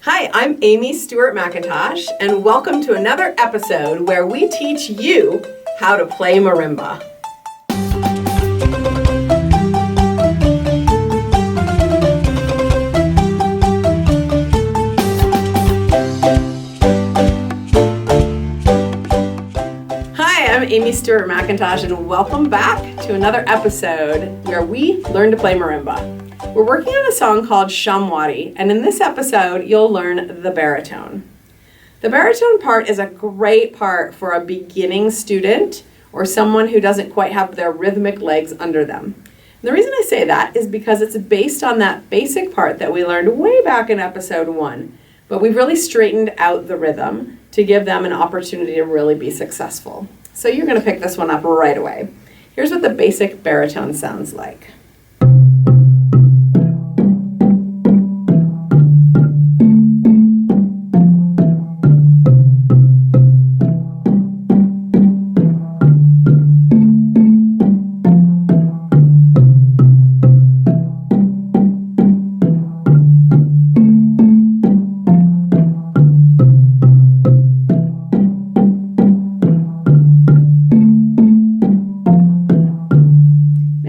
Hi, I'm Amy Stewart McIntosh, and welcome to another episode where we teach you how to play marimba. Hi, I'm Amy Stewart McIntosh, and welcome back to another episode where we learn to play marimba. We're working on a song called Shamwari, and in this episode, you'll learn the baritone. The baritone part is a great part for a beginning student or someone who doesn't quite have their rhythmic legs under them. And the reason I say that is because it's based on that basic part that we learned way back in episode 1, but we've really straightened out the rhythm to give them an opportunity to really be successful. So you're going to pick this one up right away. Here's what the basic baritone sounds like.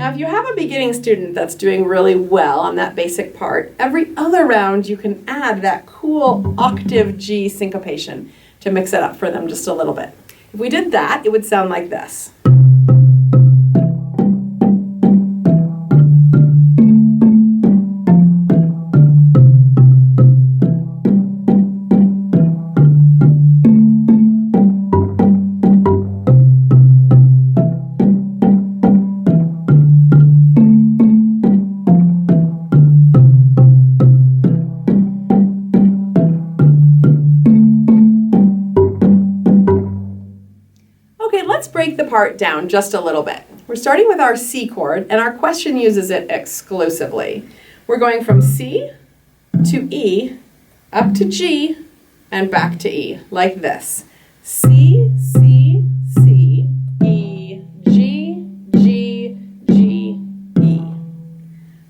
If you have a beginning student that's doing really well on that basic part, every other round you can add that cool octave G syncopation to mix it up for them just a little bit. If we did that, it would sound like this. Let's break the part down just a little bit. We're starting with our C chord, and our question uses it exclusively. We're going from C to E, up to G, and back to E, like this. C, C, C, E, G, G, G, E.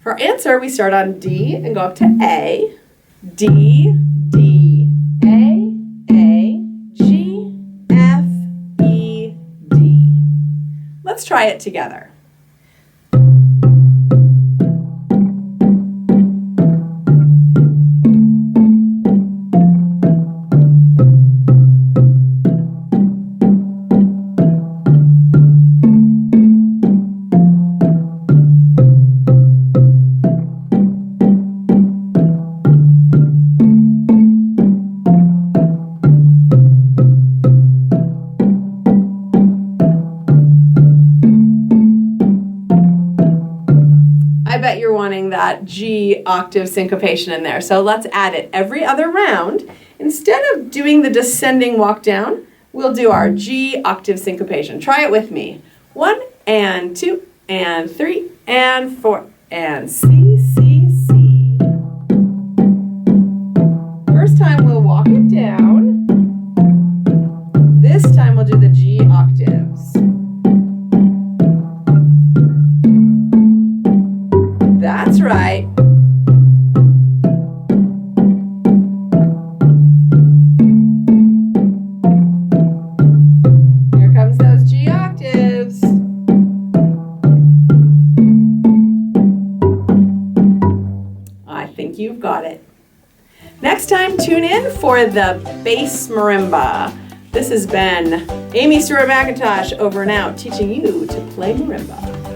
For our answer, we start on D and go up to A, D, D, A, G, F, E, D. Let's try it together. I bet you're wanting that G octave syncopation in there. So let's add it every other round. Instead of doing the descending walk down, we'll do our G octave syncopation. Try it with me. 1 and 2 and 3 and 4 and C, C, C. First time we'll walk it down. This time we'll do the G octaves. That's right. Here comes those G octaves. I think you've got it. Next time, tune in for the bass marimba. This has been Amy Stewart McIntosh over and out, teaching you to play marimba.